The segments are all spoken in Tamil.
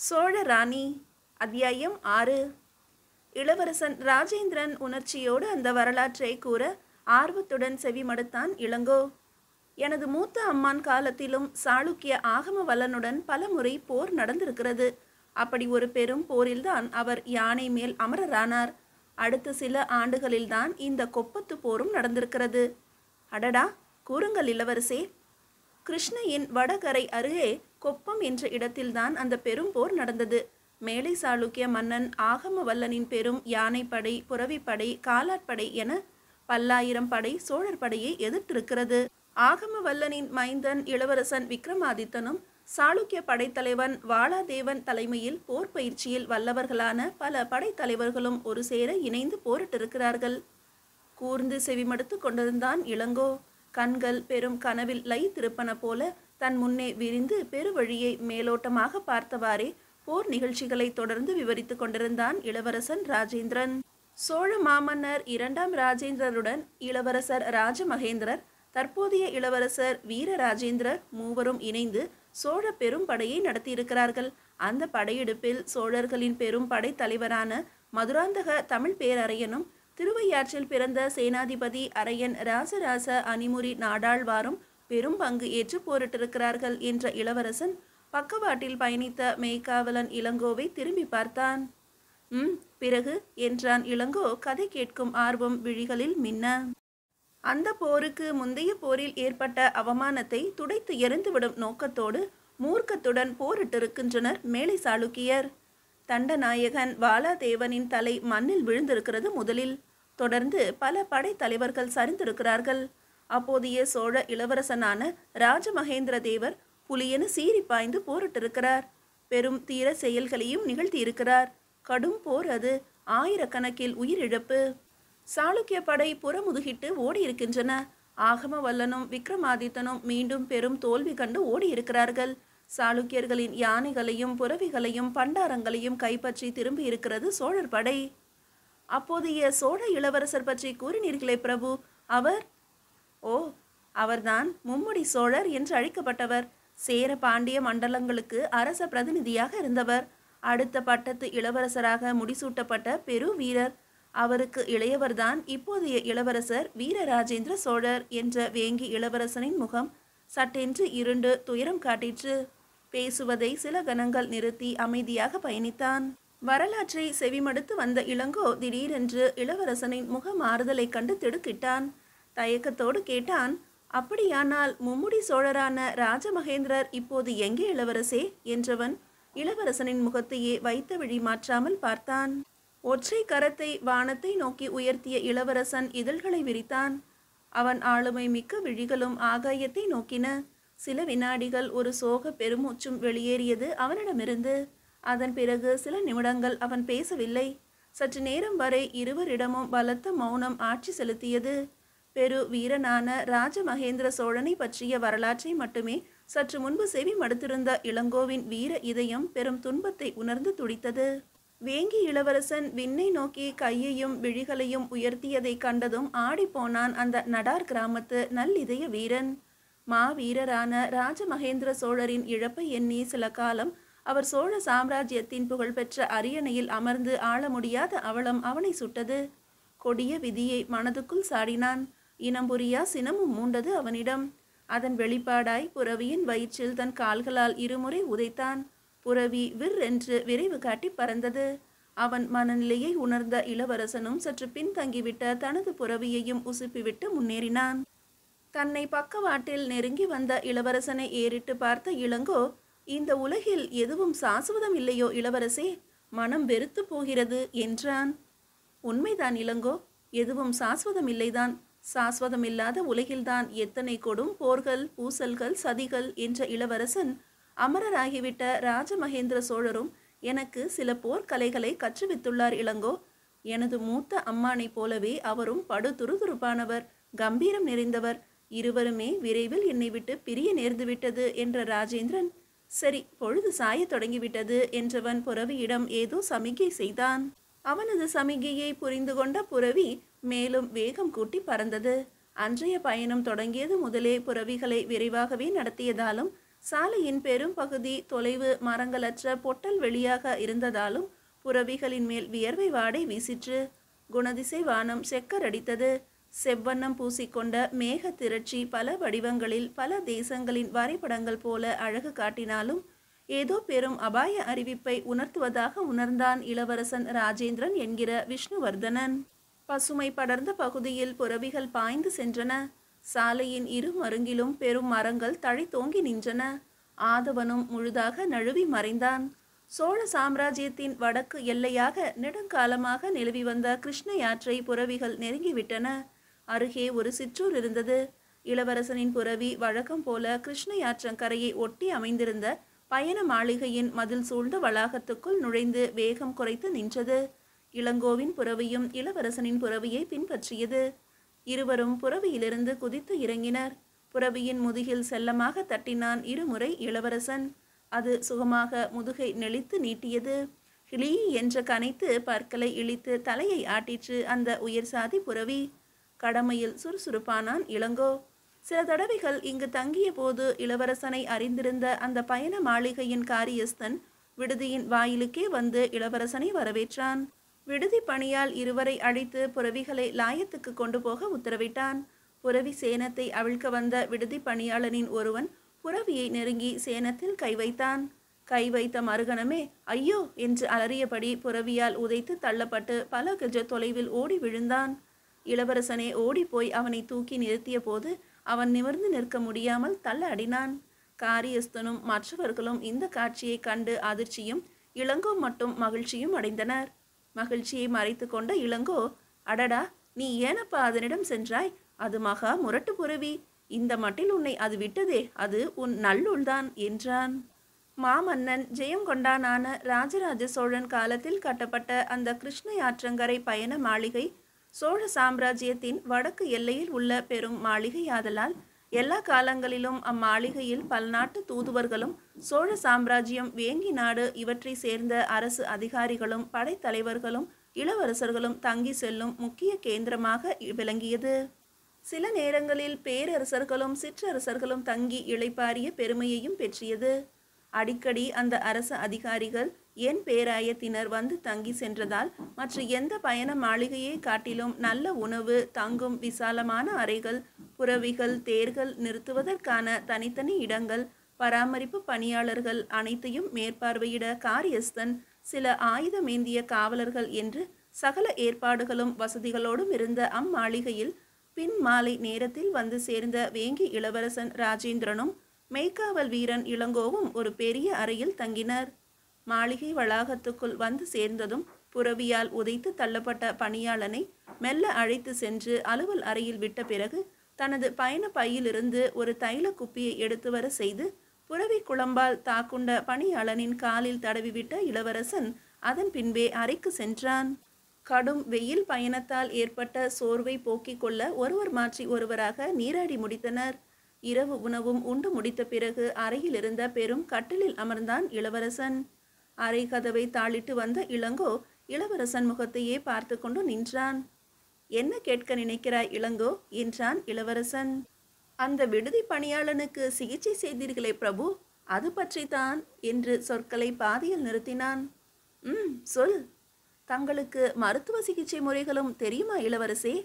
சோழ ராணி அத்தியாயம் 6. இளவரசன் ராஜேந்திரன் உணர்ச்சியோடு அந்த வரலாற்றை கூற ஆர்வத்துடன் செவிமடுத்தான் இளங்கோ. எனது மூத்த அம்மான் காலத்திலும் சாளுக்கிய ஆகம வல்லனுடன் பல முறை போர் நடந்திருக்கிறது. அப்படி ஒரு பெரும் போரில்தான் அவர் யானை மேல் அமரரானார். அடுத்த சில ஆண்டுகளில்தான் இந்த கொப்பத்து போரும் நடந்திருக்கிறது. அடடா, கூறுங்கள் இளவரசே. கிருஷ்ணையின் வடகரை அருகே கொப்பம் என்ற இடத்தில்தான் அந்த பெரும் போர் நடந்தது. மேலை சாளுக்கிய மன்னன் ஆகம வல்லனின் பெரும் யானைப்படை, புறவிப்படை, காலாட்படை என பல்லாயிரம் படை சோழர் படையை எதிர்த்திருக்கிறது. ஆகம வல்லனின் மைந்தன் இளவரசன் விக்ரமாதித்தனும் சாளுக்கிய படைத்தலைவன் வாளாதேவன் தலைமையில் போர் பயிற்சியில் வல்லவர்களான பல படைத்தலைவர்களும் ஒரு சேர இணைந்து போரிட்டிருக்கிறார்கள். கூர்ந்து செவிமடுத்து கொண்டிருந்தான் இளங்கோ. கண்கள் பெரும் கனவில் லயித்திருப்பன போல தன் முன்னே விரிந்து பெருவழியை மேலோட்டமாக பார்த்தவாறே போர் நிகழ்ச்சிகளை தொடர்ந்து விவரித்து கொண்டிருந்தான் இளவரசன் ராஜேந்திரன். சோழ மாமன்னர் 2ஆம் ராஜேந்திரருடன் இளவரசர் ராஜமகேந்திரர், தற்போதைய இளவரசர் வீரராஜேந்திரர் மூவரும் இணைந்து சோழ பெரும் படையை நடத்தியிருக்கிறார்கள். அந்த படையெடுப்பில் சோழர்களின் பெரும் படை தலைவரான மதுராந்தக தமிழ் பேரரையனும் திருவையாற்றில் பிறந்த சேனாதிபதி அரையன் ராசராச அணிமுறி நாடாழ்வாரும் பெரும் பங்கு ஏற்று போரிட்டிருக்கிறார்கள் என்ற இளவரசன் பக்கவாட்டில் பயணித்த மெய்காவலன் இளங்கோவை திரும்பி பார்த்தான். பிறகு என்றான் இளங்கோ, கதை கேட்கும் ஆர்வம் விழிகளில் மின்ன. அந்த போருக்கு முந்தைய போரில் ஏற்பட்ட அவமானத்தை துடைத்து எறிந்துவிடும் நோக்கத்தோடு மூர்க்கத்துடன் போரிட்டிருக்கின்றனர் மேலை சாளுக்கியர். தண்டநாயகன் வாளாதேவனின் தலை மண்ணில் விழுந்திருக்கிறது முதலில். தொடர்ந்து பல படைத்தலைவர்கள் சரிந்திருக்கிறார்கள். அப்போதைய சோழ இளவரசனான ராஜமகேந்திர தேவர் புலியென சீறி பாய்ந்து போரிட்டிருக்கிறார். பெரும் தீர செயல்களையும் நிகழ்த்தியிருக்கிறார். கடும் போர் அது. ஆயிரக்கணக்கில் உயிரிழப்பு. சாளுக்கிய படை புறமுதுகிட்டு ஓடியிருக்கின்றன. ஆகம வல்லனும் விக்ரமாதித்தனும் மீண்டும் பெரும் தோல்வி கண்டு ஓடியிருக்கிறார்கள். சாளுக்கியர்களின் யானைகளையும் புறவிகளையும் பண்டாரங்களையும் கைப்பற்றி திரும்பி இருக்கிறது சோழர் படை. அப்போதைய சோழ இளவரசர் பற்றி கூறினீர்களே பிரபு, அவர்தான் மும்முடி சோழர் என்று அழைக்கப்பட்டவர். சேர பாண்டிய மண்டலங்களுக்கு அரச பிரதிநிதியாக இருந்தவர். அடுத்த பட்டத்து இளவரசராக முடிசூட்டப்பட்ட பெரு வீரர். அவருக்கு இளையவர்தான் இப்போதைய இளவரசர் வீரராஜேந்திர சோழர் என்ற வேங்கி இளவரசனின் முகம் சட்டென்று இருண்டு துயரம் காட்டிற்று. பேசுவதை சில கணங்கள் நிறுத்தி அமைதியாக பயணித்தான். வரலாற்றை செவிமடுத்து வந்த இளங்கோ திடீரென்று இளவரசனின் முக மாறுதலை கண்டு திடுக்கிட்டான். தயக்கத்தோடு கேட்டான், அப்படியானால் மும்முடி சோழரான ராஜமகேந்திரர் இப்போது எங்கே இளவரசே என்றவன் இளவரசனின் முகத்தையே வைத்த விழி மாற்றாமல் பார்த்தான். ஒற்றை கரத்தை வானத்தை நோக்கி உயர்த்திய இளவரசன் இதழ்களை விரித்தான். அவன் ஆளுமை மிக்க விழிகளும் ஆகாயத்தை நோக்கின. சில வினாடிகள் ஒரு சோக பெருமூச்சும் வெளியேறியது அவனிடமிருந்து. அதன் பிறகு சில நிமிடங்கள் அவன் பேசவில்லை. சற்று நேரம் வரை இருவரிடமும் பலத்த மௌனம் ஆட்சி செலுத்தியது. பெரு வீரனான ராஜமகேந்திர சோழனை பற்றிய வரலாற்றை மட்டுமே சற்று முன்பு செவி மடுத்திருந்த இளங்கோவின் வீர இதயம் பெரும் துன்பத்தை உணர்ந்து துடித்தது. வேங்கி இளவரசன் விண்ணை நோக்கி கையையும் விழிகளையும் உயர்த்தியதை கண்டதும் ஆடிப்போனான் அந்த நடார் கிராமத்து நல்லிதய வீரன். மாவீரரான ராஜமகேந்திர சோழரின் இழப்பை எண்ணி சில காலம் அவர் சோழ சாம்ராஜ்யத்தின் புகழ்பெற்ற அரியணையில் அமர்ந்து ஆள முடியாத அவலம் அவனை சுட்டது. கொடிய விதியை மனதுக்குள் சாடினான். இனம் புரியா சினமும் மூண்டது அவனிடம். அதன் வெளிப்பாடாய் புறவியின் வயிற்றில் தன் கால்களால் இருமுறை உதைத்தான். புறவி விர் என்று விரைவு காட்டி பறந்தது. அவன் மனநிலையை உணர்ந்த இளவரசனும் சற்று பின்தங்கிவிட்ட தனது புறவியையும் உசுப்பிவிட்டு முன்னேறினான். தன்னை பக்கவாட்டில் நெருங்கி வந்த இளவரசனை ஏறிட்டு பார்த்த இளங்கோ, இந்த உலகில் எதுவும் சாஸ்வதம் இல்லையோ இளவரசே, மனம் வெறுத்து போகிறது என்றான். உண்மைதான் இளங்கோ, எதுவும் சாஸ்வதம் இல்லைதான். சாஸ்வதம் இல்லாத உலகில்தான் எத்தனை கொடும் போர்கள், பூசல்கள், சதிகள் என்ற இளவரசன் அமரராகிவிட்ட ராஜமகேந்திர சோழரும் எனக்கு சில போர்க்கலைகளை கற்றுவித்துள்ளார் இளங்கோ. எனது மூத்த அம்மானை போலவே அவரும் படு துருதுருப்பானவர், கம்பீரம் நிறைந்தவர். இருவருமே விரைவில் என்னை விட்டு பிரிய நேர்ந்துவிட்டது என்ற ராஜேந்திரன், சரி, பொழுது சாய தொடங்கிவிட்டது என்றவன் புறவியிடம் ஏதோ சமிகை செய்தான். அவனது சமிகையை புரிந்து கொண்ட புறவி மேலும் வேகம் கூட்டி பறந்தது. அன்றைய பயணம் தொடங்கியது முதலே புறவிகளை விரைவாகவே நடத்தியதாலும் சாலையின் பெரும் பகுதி தொலைவு மரங்களற்ற பொட்டல் வெளியாக இருந்ததாலும் புறவிகளின் மேல் வியர்வை வாடை வீசிற்று. குணதிசை வானம் செக்கரடித்தது. செவ்வண்ணம் பூசிக்கொண்ட மேக திரட்சி பல வடிவங்களில் பல தேசங்களின் வரைபடங்கள் போல அழகு காட்டினாலும் ஏதோ பெரும் அபாய அறிவிப்பை உணர்த்துவதாக உணர்ந்தான் இளவரசன் ராஜேந்திரன் என்கிற விஷ்ணுவர்தனன். பசுமை படர்ந்த பகுதியில் புறவிகள் பாய்ந்து சென்றன. சாலையின் இரு மருங்கிலும் பெரும் மரங்கள் தழைத்தோங்கி நின்றன. ஆதவனும் முழுதாக நழுவி மறைந்தான். சோழ சாம்ராஜ்யத்தின் வடக்கு எல்லையாக நெடுங்காலமாக நிலவி வந்த கிருஷ்ணயாற்றை புறவிகள் நெருங்கிவிட்டன. அருகே ஒரு சிற்றூர் இருந்தது. இளவரசனின் புறவி வழக்கம் போல கிருஷ்ணயாற்றங்கரையை ஒட்டி அமைந்திருந்த பயண மாளிகையின் மதில் சூழ்ந்த வளாகத்துக்குள் நுழைந்து வேகம் குறைத்து நின்றது. இளங்கோவின் புறவியும் இளவரசனின் புறவியை பின்பற்றியது. இருவரும் புறவியிலிருந்து குதித்து இறங்கினர். புறவியின் முதுகில் செல்லமாக தட்டினான் இருமுறை இளவரசன். அது சுகமாக முதுகை நெளித்து நீட்டியது. கிளி என்று கனைத்து பற்களை இழித்து தலையை ஆட்டிற்று அந்த உயர் சாதி புறவி. கடமையில் சுறுசுறுப்பானான் இளங்கோ. சில தடவைகள் இங்கு தங்கிய போது இளவரசனை அறிந்திருந்த அந்த பயண மாளிகையின் காரியஸ்தன் விடுதியின் வாயிலுக்கே வந்து இளவரசனை வரவேற்றான். விடுதி பணியால் இருவரை அழைத்து புறவிகளை லாயத்துக்கு கொண்டு போக உத்தரவிட்டான். புறவி சேனத்தை அவிழ்க்க வந்த விடுதி பணியாளனின் ஒருவன் புறவியை நெருங்கி சேனத்தில் கை வைத்தான். கை வைத்த மறுகணமே ஐயோ என்று அலறியபடி புறவியால் உதைத்து தள்ளப்பட்டு பல கஜ தொலைவில் ஓடி விழுந்தான். இளவரசனே ஓடிப்போய் அவனை தூக்கி நிறுத்திய போது அவன் நிமிர்ந்து நிற்க முடியாமல் தள்ளாடினான். காரியஸ்தனும் மற்றவர்களும் இந்த காட்சியை கண்டு அதிர்ச்சியும் இளங்கோ மட்டும் மகிழ்ச்சியும் அடைந்தனர். மகிழ்ச்சியை மறைத்து கொண்ட இளங்கோ, அடடா, நீ ஏனப்பா அதனிடம் சென்றாய்? அது மகா முரட்டு புறவி. இந்த மட்டில் உன்னை அது விட்டதே, அது உன் நல்லுள்தான் என்றான். மாமன்னன் ஜெயங்கொண்டானான ராஜராஜ சோழன் காலத்தில் கட்டப்பட்ட அந்த கிருஷ்ணயாற்றங்கரை பயண மாளிகை சோழ சாம்ராஜ்யத்தின் வடக்கு எல்லையில் உள்ள பெரும் மாளிகையாதலால் எல்லா காலங்களிலும் அம்மாளிகையில் பல்நாட்டு தூதுவர்களும் சோழ சாம்ராஜ்யம் வேங்கி நாடு இவற்றை சேர்ந்த அரசு அதிகாரிகளும் படைத்தலைவர்களும் இளவரசர்களும் தங்கி செல்லும் முக்கிய கேந்திரமாக விளங்கியது. சில நேரங்களில் பேரரசர்களும் சிற்றரசர்களும் தங்கி இளைப்பாரிய பெருமையையும் பெற்றியது. அடிக்கடி அந்த அரச அதிகாரிகள் என் பேராயத்தினர் வந்து தங்கி சென்றதால் மற்ற எந்த பயண மாளிகையை காட்டிலும் நல்ல உணவு, தங்கும் விசாலமான அறைகள், புறவிகள், தேர்கள் நிறுத்துவதற்கான தனித்தனி இடங்கள், பராமரிப்பு பணியாளர்கள் அனைத்தையும் மேற்பார்வையிட காரியஸ்தன், சில ஆயுதமேந்திய காவலர்கள் என்று சகல ஏற்பாடுகளும் வசதிகளோடும் இருந்த அம்மாளிகையில் பின் மாலை நேரத்தில் வந்து சேர்ந்த வேங்கி இளவரசன் ராஜேந்திரனும் மெய்க்காவல் வீரன் இளங்கோவும் ஒரு பெரிய அறையில் தங்கினர். மாளிகை வளாகத்துக்குள் வந்து சேர்ந்ததும் புறவியால் உதைத்து தள்ளப்பட்ட பணியாளனை மெல்ல அழைத்து சென்று அலுவல் அறையில் விட்ட பிறகு தனது பயண பையிலிருந்து ஒரு தைல குப்பியை எடுத்து வர செய்து புறவி குழம்பால் தாக்குண்ட பணியாளனின் காலில் தடவிவிட்ட இளவரசன் அதன் பின்பே அறைக்கு சென்றான். கடும் வெயில் பயணத்தால் ஏற்பட்ட சோர்வை போக்கிக் கொள்ள ஒருவர் மாற்றி ஒருவராக நீராடி முடித்தனர். இரவு உணவும் உண்டு முடித்த பிறகு அறையில் இருந்த பெரும் கட்டிலில் அமர்ந்தான் இளவரசன். அறை கதவை தாளிட்டு வந்த இளங்கோ இளவரசன் முகத்தையே பார்த்து கொண்டு நின்றான். என்ன கேட்க நினைக்கிறாய் இளங்கோ என்றான் இளவரசன். அந்த விடுதி பணியாளனுக்கு சிகிச்சை செய்தீர்களே பிரபு, அது பற்றித்தான் என்று சொற்களை பாதியில் நிறுத்தினான். சொல். தங்களுக்கு மருத்துவ சிகிச்சை முறைகளும் தெரியுமா இளவரசே?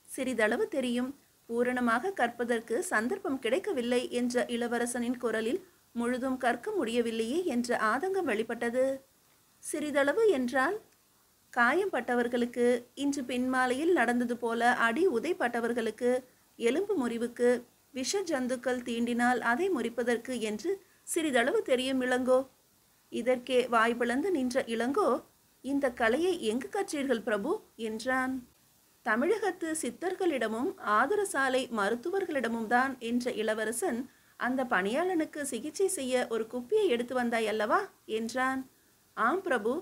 சிறிதளவு தெரியும். பூரணமாக கற்பதற்கு சந்தர்ப்பம் கிடைக்கவில்லை என்ற இளவரசனின் குரலில் முழுதும் கற்க முடியவில்லையே என்ற ஆதங்கம் வெளிப்பட்டது. சிறிதளவு என்றால்? காயம்பட்டவர்களுக்கு, இன்று பின்மாலையில் நடந்தது போல அடி உதைப்பட்டவர்களுக்கு, எலும்பு முறிவுக்கு, விஷ ஜந்துக்கள் தீண்டினால் அதை முறிப்பதற்கு என்று சிறிதளவு தெரியும் இளங்கோ. இதற்கே வாய்பிளந்து நின்ற இளங்கோ, இந்த கலையை எங்கு கற்றீர்கள் பிரபு என்றான். தமிழகத்து சித்தர்களிடமும் ஆதுரசாலை மருத்துவர்களிடமும் தான் என்ற இளவரசன், அந்த பணியாளனுக்கு சிகிச்சை செய்ய ஒரு குப்பியை எடுத்து வந்தாய் அல்லவா என்றான். ஆம் பிரபு.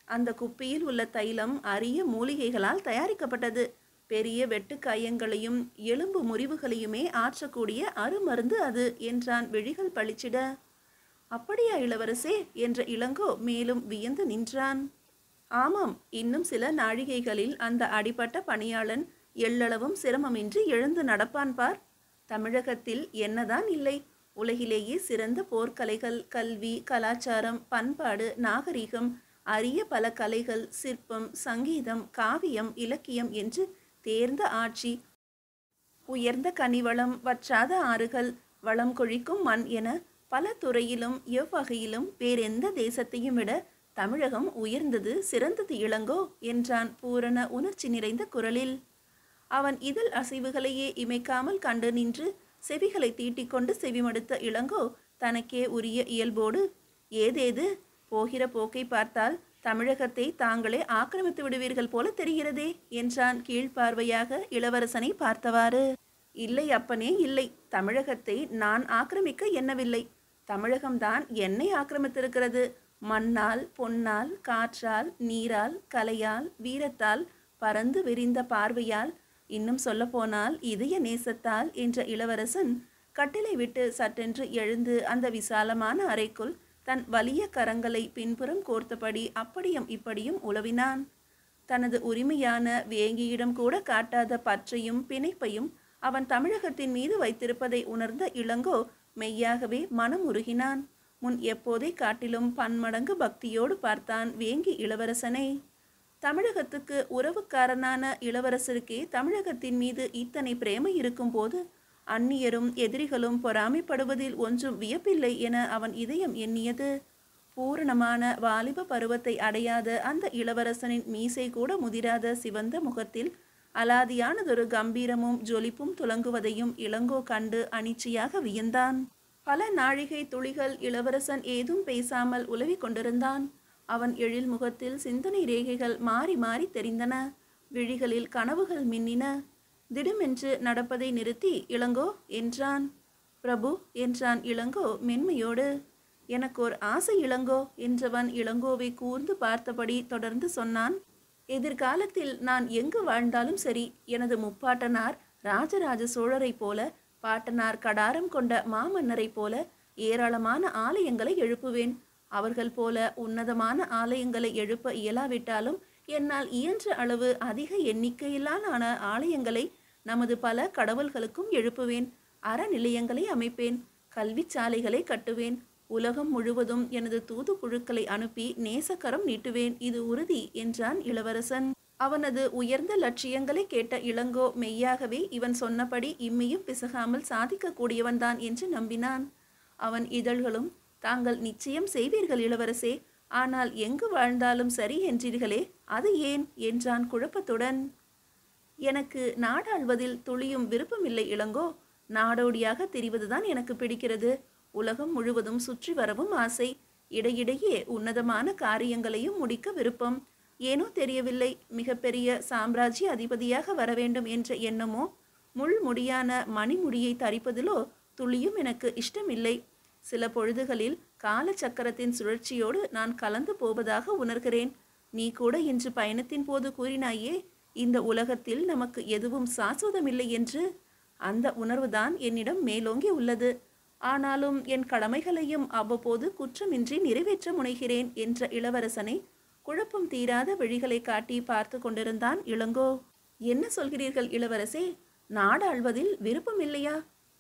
அந்த குப்பியில் உள்ள தைலம் அரிய மூலிகைகளால் தயாரிக்கப்பட்டது. பெரிய வெட்டு காயங்களையும் எலும்பு முறிவுகளையுமே ஆற்றக்கூடிய அருமருந்து அது என்றான் விழிகள் பளிச்சிட. அப்படியா இளவரசே என்ற இளங்கோ மேலும் வியந்து நின்றான். ஆமாம், இன்னும் சில நாழிகைகளில் அந்த அடிபட்ட பணியாளன் எள்ளளவும் சிரமமின்றி எழுந்து நடப்பான் பார். தமிழகத்தில் என்னதான் இல்லை, உலகிலேயே சிறந்த போர்க்கலைகள், கல்வி, கலாச்சாரம், பண்பாடு, நாகரிகம், அரிய பல கலைகள், சிற்பம், சங்கீதம், காவியம், இலக்கியம் என்று தேர்ந்த ஆட்சி, உயர்ந்த கனிவளம், வற்றாத ஆறுகள், வளம் கொழிக்கும் மண் என பல துறையிலும் எவ்வகையிலும் வேறெந்த தேசத்தையும் விட தமிழகம் உயர்ந்தது, சிறந்தது இளங்கோ என்றான் பூரண உணர்ச்சி நிறைந்த குரலில். அவன் இதழ் அசைவுகளையே இமைக்காமல் கண்டு நின்று செவிகளை தீட்டிக்கொண்டு செவிமடுத்த இளங்கோ தனக்கே உரிய இயல்போடு, ஏதேது, போகிற போக்கை பார்த்தால் தமிழகத்தை தாங்களே ஆக்கிரமித்து விடுவீர்கள் போல தெரிகிறதே என்றான் கீழ்பார்வையாக இளவரசனை பார்த்தவாறு. இல்லை அப்பனே, இல்லை. தமிழகத்தை நான் ஆக்கிரமிக்க எண்ணவில்லை. தமிழகம்தான் என்னை ஆக்கிரமித்திருக்கிறது. மண்ணால், பொன்னால், காற்றால், நீரால், கலையால், வீரத்தால், பறந்து விரிந்த பார்வையால், இன்னும் சொல்லப்போனால் இதய நேசத்தால் என்ற இளவரசன் கட்டிலை விட்டு சட்டென்று எழுந்து அந்த விசாலமான அறைக்குள் தன் வலிய கரங்களை பின்புறம் கோர்த்தபடி அப்படியும் இப்படியும் உலவினான். தனது உரிமையான வேங்கியிடம் கூட காட்டாத பற்றையும் பிணைப்பையும் அவன் தமிழகத்தின் மீது வைத்திருப்பதை உணர்ந்த இளங்கோ மெய்யாகவே மனம் உருகினான். முன் எப்போதை காட்டிலும் பன்மடங்கு பக்தியோடு பார்த்தான் வேங்கி இளவரசனை. தமிழகத்துக்கு உறவுக்காரனான இளவரசருக்கே தமிழகத்தின் மீது இத்தனை பிரேமை இருக்கும்போது அந்நியரும் எதிரிகளும் பொறாமைப்படுவதில் ஒன்றும் வியப்பில்லை என அவன் இதயம் எண்ணியது. பூரணமான வாலிப பருவத்தை அடையாத அந்த இளவரசனின் மீசை கூட முதிராத சிவந்த முகத்தில் அலாதியானதொரு கம்பீரமும் ஜொலிப்பும் துலங்குவதையும் இளங்கோ கண்டு அனிச்சையாக வியந்தான். பல நாழிகை துளிகள் இளவரசன் ஏதும் பேசாமல் உலவிக் கொண்டிருந்தான். அவன் எழில் முகத்தில் சிந்தனை ரேகைகள் மாறி மாறி தெரிந்தன. விழிகளில் கனவுகள் மின்னின. திடுமென்று நடப்பதை நிறுத்தி இளங்கோ என்றான். பிரபு என்றான் இளங்கோ மென்மையோடு. எனக்கோர் ஆசை இளங்கோ என்றவன் இளங்கோவை கூர்ந்து பார்த்தபடி தொடர்ந்து சொன்னான். எதிர்காலத்தில் நான் எங்கு வாழ்ந்தாலும் சரி, எனது முப்பாட்டனார் ராஜராஜ சோழரை போல, பாட்டனார் கடாரம் கொண்ட மாமன்னரை போல ஏராளமான ஆலயங்களை எழுப்புவேன். அவர்கள் போல உன்னதமான ஆலயங்களை எழுப்ப இயலாவிட்டாலும் என்னால் இயன்ற அளவு அதிக எண்ணிக்கையிலான ஆலயங்களை நமது பல கடவுள்களுக்கும் எழுப்புவேன். அறநிலையங்களை அமைப்பேன். கல்வி சாலைகளை கட்டுவேன். உலகம் முழுவதும் எனது தூதுக்குழுக்களை அனுப்பி நேசக்கரம் நீட்டுவேன். இது உறுதி என்றான் இளவரசன். அவனது உயர்ந்த லட்சியங்களை கேட்ட இளங்கோ மெய்யாகவே இவன் சொன்னபடி இம்மையும் பிசகாமல் சாதிக்கக்கூடியவன்தான் என்று நம்பினான். அவன் இதழ்களும், தாங்கள் நிச்சயம் செய்வீர்கள் இளவரசே, ஆனால் எங்கு வாழ்ந்தாலும் சரி என்றீர்களே, அது ஏன் என்றான் குழப்பத்துடன். எனக்கு நாடாள்வதில் துளியும் விருப்பமில்லை இளங்கோ. நாடோடியாக தெரிவதுதான் எனக்கு பிடிக்கிறது. உலகம் முழுவதும் சுற்றி வரவும் ஆசை. இடையிடையே உன்னதமான காரியங்களையும் முடிக்க விருப்பம். ஏனோ தெரியவில்லை, மிகப்பெரிய சாம்ராஜ்ய அதிபதியாக வர வேண்டும் என்ற எண்ணமோ, முள்முடியான மணிமுடியை தரிப்பதிலோ துளியும் எனக்கு இஷ்டமில்லை. சில பொழுதுகளில் கால சக்கரத்தின் சுழற்சியோடு நான் கலந்து போவதாக உணர்கிறேன். நீ கூட இன்று பயணத்தின் போது கூறினாயே, இந்த உலகத்தில் நமக்கு எதுவும் சாஸ்வதமில்லை என்று. அந்த உணர்வுதான் என்னிடம் மேலோங்கி உள்ளது. ஆனாலும் என் கடமைகளையும் அவ்வப்போது குற்றமின்றி நிறைவேற்ற முனைகிறேன் என்ற இளவரசனை குழப்பம் தீராத விழிகளை காட்டி பார்த்து கொண்டிருந்தான் இளங்கோ. என்ன சொல்கிறீர்கள் இளவரசே? நாடாள்வதில் விருப்பமில்லையா?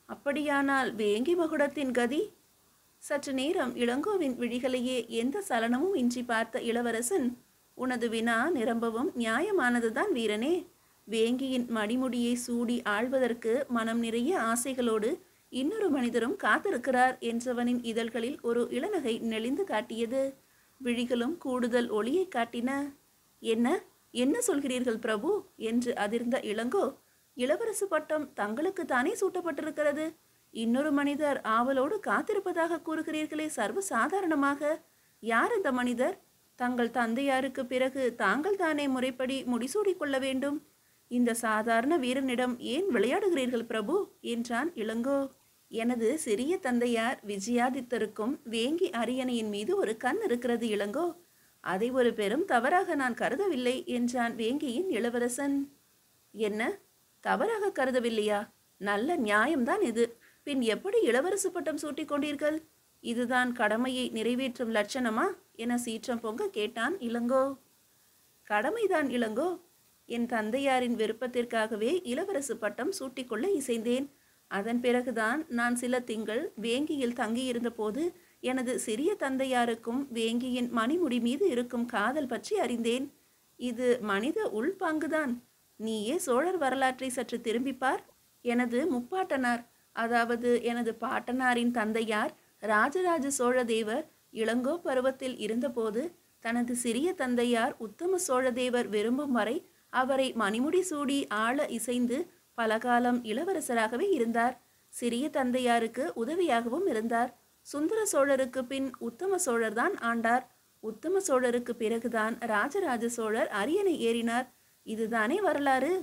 அப்படியானால் வேங்கி மகுடத்தின் கதி? சற்று நேரம் இளங்கோவின் விழிகளையே எந்த சலனமும் இன்றி பார்த்த இளவரசன், உனது வினா நிரம்பவும் நியாயமானதுதான் வீரனே. வேங்கியின் மடிமுடியை சூடி ஆள்வதற்கு மனம் நிறைய ஆசைகளோடு இன்னொரு மனிதரும் காத்திருக்கிறார் என்றவனின் இதழ்களில் ஒரு இளநகை நெளிந்து காட்டியது. விழிகளும் கூடுதல் ஒளியை காட்டின. என்ன என்ன சொல்கிறீர்கள் பிரபு என்று அதிர்ந்த இளங்கோ, இளவரசு பட்டம் தங்களுக்கு தானே சூட்டப்பட்டிருக்கிறது. இன்னொரு மனிதர் ஆவலோடு காத்திருப்பதாக கூறுகிறீர்களே, சர்வ சாதாரணமாக. யார் அந்த மனிதர்? தங்கள் தந்தையாருக்கு பிறகு தாங்கள் தானே முறைப்படி முடிசூடிக்கொள்ள வேண்டும். இந்த சாதாரண வீரனிடம் ஏன் விளையாடுகிறீர்கள் பிரபு என்றான் இளங்கோ. எனது சிறிய தந்தையார் விஜயாதித்தருக்கும் வேங்கி அரியணையின் மீது ஒரு கண் இருக்கிறது இளங்கோ. அதை ஒரு பெரும் தவறாக நான் கருதவில்லை என்றான் வேங்கியின் இளவரசன். என்ன, தவறாக கருதவில்லையா? நல்ல நியாயம்தான் இது. பின் எப்படி இளவரசு பட்டம் சூட்டிக் கொண்டீர்கள்? இதுதான் கடமையை நிறைவேற்றும் லட்சணமா என சீற்றம் பொங்க கேட்டான் இளங்கோ. கடமைதான் இளங்கோ. என் தந்தையாரின் விருப்பத்திற்காகவே இளவரசு பட்டம் சூட்டிக்கொள்ள இசைந்தேன். அதன் பிறகுதான் நான் சில திங்கள் வேங்கியில் தங்கியிருந்த போது எனது சிறிய தந்தையாருக்கும் வேங்கியின் மணிமுடி மீது இருக்கும் காதல் பற்றி அறிந்தேன். இது மனித உள்பாங்குதான். நீயே சோழர் வரலாற்றை சற்று திரும்பிப்பார். எனது முப்பாட்டனார், அதாவது எனது பாட்டனாரின் தந்தையார் ராஜராஜ சோழ தேவர் இளங்கோ பருவத்தில் இருந்தபோது தனது சிறிய தந்தையார் உத்தம சோழதேவர் விரும்பும் வரை அவரை மணிமுடி சூடி ஆள இசைந்து பலகாலம் இளவரசராகவே இருந்தார். சிறிய தந்தையாருக்கு உதவியாகவும் இருந்தார். சுந்தர சோழருக்கு பின் உத்தம சோழர்தான் ஆண்டார். உத்தம சோழருக்கு பிறகுதான் ராஜராஜ சோழர் அரியணை ஏறினார். இதுதானே வரலாறு.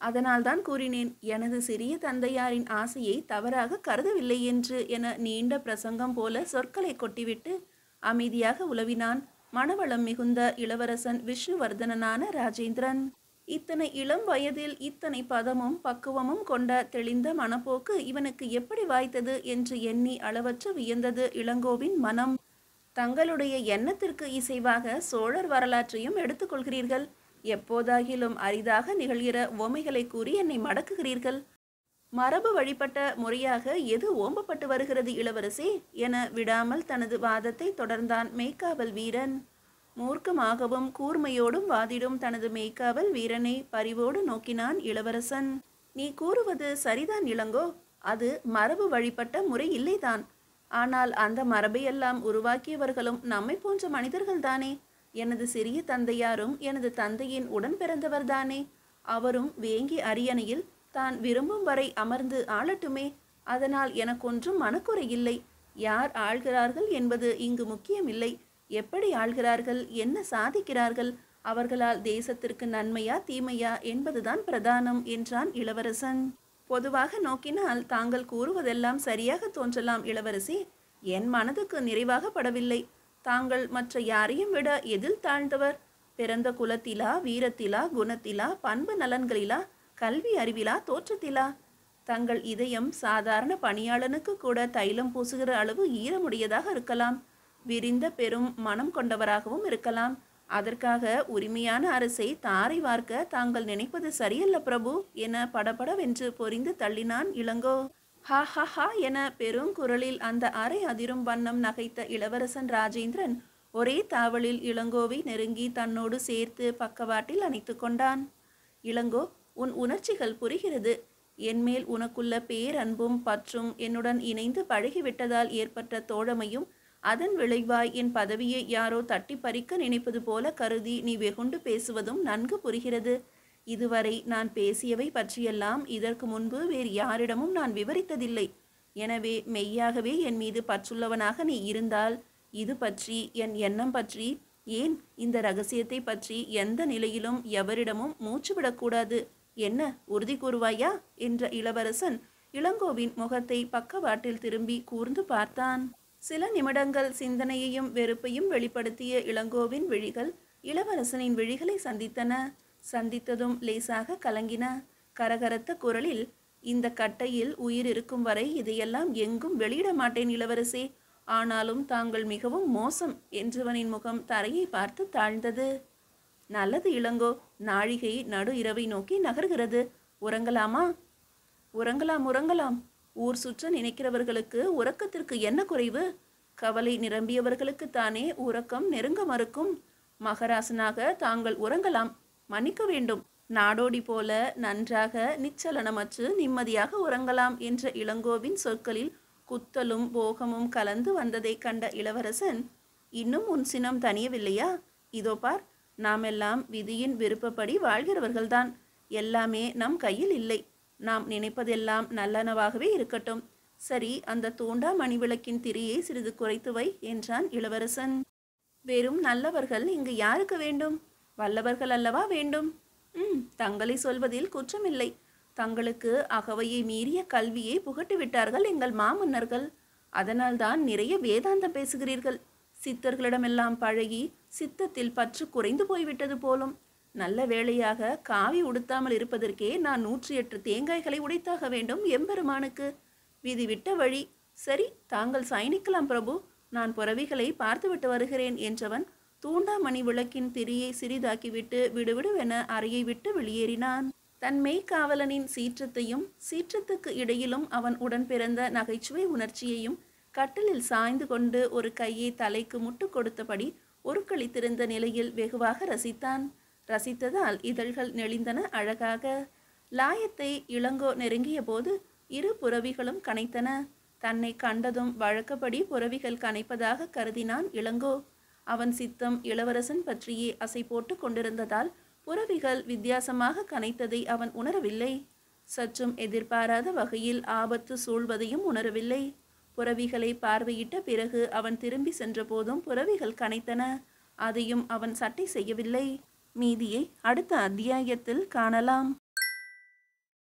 அதனால்தான் கூறினேன், எனது சிறிய தந்தையாரின் ஆசையை தவறாக கருதவில்லை என்று என நீண்ட பிரசங்கம் போல சொற்களை கொட்டிவிட்டு அமைதியாக உலவினான் மனவளம் மிகுந்த இளவரசன் விஷ்ணுவர்தனனான ராஜேந்திரன். இத்தனை இளம் வயதில் இத்தனை பதமும் பக்குவமும் கொண்ட தெளிந்த மனப்போக்கு இவனுக்கு எப்படி வாய்த்தது என்று எண்ணி அளவற்று வியந்தது இளங்கோவின் மனம். தங்களுடைய எண்ணத்திற்கு இசைவாக சோழர் வரலாற்றையும் எடுத்துக்கொள்கிறீர்கள். எப்போதாகிலும் அரிதாக நிகழ்கிற உவமைகளை கூறி என்னை மடக்குகிறீர்கள். மரபு வழிபட்ட முறையாக எது ஓம்பப்பட்டு வருகிறது இளவரசே என விடாமல் தனது வாதத்தை தொடர்ந்தான் மெய்க்காவல் வீரன். மூர்க்கமாகவும் கூர்மையோடும் வாதிடும் தனது மெய்க்காவல் வீரனை பரிவோடு நோக்கினான் இளவரசன். நீ கூறுவது சரிதான் இளங்கோ, அது மரபு வழிபட்ட முறை இல்லைதான். ஆனால் அந்த மரபையெல்லாம் உருவாக்கியவர்களும் நம்மை போன்ற மனிதர்கள்தானே. எனது சிறிய தந்தையாரும் எனது தந்தையின் உடன் பிறந்தவர்தானே. அவரும் வேங்கி அரியணையில் தான் விரும்பும் வரை அமர்ந்து ஆளட்டுமே. அதனால் எனக்கொன்றும் மனக்குறை இல்லை. யார் ஆள்கிறார்கள் என்பது இங்கு முக்கியமில்லை. எப்படி ஆள்கிறார்கள், என்ன சாதிக்கிறார்கள், அவர்களால் தேசத்திற்கு நன்மையா தீமையா என்பதுதான் பிரதானம் என்றான் இளவரசன். பொதுவாக நோக்கினால் தாங்கள் கூறுவதெல்லாம் சரியாக தோன்றலாம் இளவரசி. என் மனதுக்கு நிறைவாக படவில்லை. தாங்கள் மற்ற யாரையும் விட எதில் தாழ்ந்தவர்? பிறந்த குலத்திலா, வீரத்திலா, குணத்திலா, பண்பு நலன்களிலா, கல்வி அறிவிலா, தோற்றத்திலா? தங்கள் இதயம் சாதாரண பணியாளனுக்கு கூட தைலம் பூசுகிற அளவு ஈரமுடையதாக இருக்கலாம். விரிந்த பெரும் மனம் கொண்டவராகவும் இருக்கலாம். அதற்காக உரிமையான அரசை தாரை வார்க்க தாங்கள் நினைப்பது சரியல்ல பிரபு என படபடவென்று பொரிந்து தள்ளினான் இளங்கோ. ஹா ஹா ஹா என பெருங்குரலில் அந்த அரை அதிரும் வண்ணம் நகைத்த இளவரசன் ராஜேந்திரன் ஒரே தாவலில் இளங்கோவை நெருங்கி தன்னோடு சேர்த்து பக்கவாட்டில் அணைத்து கொண்டான். இளங்கோ, உன் உணர்ச்சிகள் புரிகிறது. என்மேல் உனக்குள்ள பேரன்பும் பற்றும் என்னுடன் இணைந்து பழகிவிட்டதால் ஏற்பட்ட தோழமையும் அதன் விளைவாய் என் பதவியை யாரோ தட்டி பறிக்க நினைப்பது போல கருதி நீ வெகுண்டு பேசுவதும் நன்கு புரிகிறது. இதுவரை நான் பேசியவை பற்றியெல்லாம் இதற்கு முன்பு வேறு யாரிடமும் நான் விவரித்ததில்லை. எனவே மெய்யாகவே என் மீது பற்றுள்ளவனாக நீ இருந்தால் இது பற்றி, என் எண்ணம் பற்றி, ஏன் இந்த ரகசியத்தை பற்றி எந்த நிலையிலும் எவரிடமும் மூச்சு விடக்கூடாது. என்ன, உறுதி கூறுவாயா என்ற இளவரசன் இளங்கோவின் முகத்தை பக்கவாட்டில் திரும்பி கூர்ந்து பார்த்தான். சில நிமிடங்கள் சிந்தனையையும் வெறுப்பையும் வெளிப்படுத்திய இளங்கோவின் விழிகள் இளவரசனின் விழிகளை சந்தித்தன. சந்தித்ததும் லேசாக கலங்கின. கரகரத்த குரலில், இந்த கட்டையில் உயிர் இருக்கும் வரை இதையெல்லாம் எங்கும் வெளியிட மாட்டேன் இளவரசே. ஆனாலும் தாங்கள் மிகவும் மோசம் என்றவனின் முகம் தரையை பார்த்து தாழ்ந்தது. நல்லது இளங்கோ, நாழிகை நடு இரவை நோக்கி நகர்கிறது. உறங்கலாமா? உறங்கலாம் உறங்கலாம். ஊர் சுற்ற நினைக்கிறவர்களுக்கு உறக்கத்திற்கு என்ன குறைவு? கவலை நிரம்பியவர்களுக்குத்தானே உறக்கம் நெருங்க மறுக்கும். மகராசனாக தாங்கள் உறங்கலாம். மன்னிக்க வேண்டும். நாடோடி போல நன்றாக நிச்சலனமற்று நிம்மதியாக உறங்கலாம் என்ற இளங்கோவின் சொற்களில் குத்தலும் போகமும் கலந்து வந்ததை கண்ட இளவரசன், இன்னும் உன் சினம் தணியவில்லையா? இதோ பார், நாமெல்லாம் விதியின் விருப்பப்படி வாழ்கிறவர்கள்தான். எல்லாமே நம் கையில் இல்லை. நாம் நினைப்பதெல்லாம் நல்லனவாகவே இருக்கட்டும். சரி, அந்த தூண்டா மணி விளக்கின் திரியை சிறிது குறைத்து வை என்றான் இளவரசன். வெறும் நல்லவர்கள் இங்கு யாருக்கு வேண்டும்? வல்லவர்கள் அல்லவா வேண்டும். தங்களை சொல்வதில் குற்றமில்லை. தங்களுக்கு அகவையை மீறிய கல்வியை புகட்டிவிட்டார்கள் எங்கள் மாமன்னர்கள். அதனால்தான் நிறைய வேதாந்தம் பேசுகிறீர்கள். சித்தர்களிடமெல்லாம் பழகி சித்தத்தில் பற்று குறைந்து போய்விட்டது போலும். நல்ல வேளையாக காவி உடுத்தாமல் இருப்பதற்கே நான் 108 தேங்காய்களை உடைத்தாக வேண்டும் எம்பெருமானுக்கு. விதி விட்ட வழி. சரி, தாங்கள் சயனிக்கலாம் பிரபு. நான் புறவிகளை பார்த்துவிட்டு வருகிறேன் என்றவன் தூண்டாமணி விளக்கின் திரியை சிறிதாக்கிவிட்டு விடுவிடுவென அறையை விட்டு வெளியேறினான். தன் மெய்க்காவலனின் சீற்றத்தையும் சீற்றத்துக்கு இடையிலும் அவன் உடன் பிறந்த நகைச்சுவை உணர்ச்சியையும் கட்டிலில் சாய்ந்து கொண்டு ஒரு கையை தலைக்கு முட்டு கொடுத்தபடி உருக்களித்திருந்த நிலையில் வெகுவாக ரசித்தான். ரசித்ததால் இதழ்கள் நெளிந்தன அழகாக. லாயத்தை இளங்கோ நெருங்கிய போது இரு புறவிகளும் கனைத்தன. தன்னை கண்டதும் வழக்கப்படி புறவிகள் கனைப்பதாக கருதினான் இளங்கோ. அவன் சித்தம் இளவரசன் பற்றியே அசை போட்டு கொண்டிருந்ததால் புறவிகள் வித்தியாசமாக கனைத்ததை அவன் உணரவில்லை. சற்றும் எதிர்பாராத வகையில் ஆபத்து சூழ்வதையும் உணரவில்லை. புறவிகளை பார்வையிட்ட பிறகு அவன் திரும்பி சென்ற போதும் புறவிகள் கனைத்தன. அதையும் அவன் சட்டை செய்யவில்லை. மீதியை அடுத்த அத்தியாயத்தில் காணலாம்.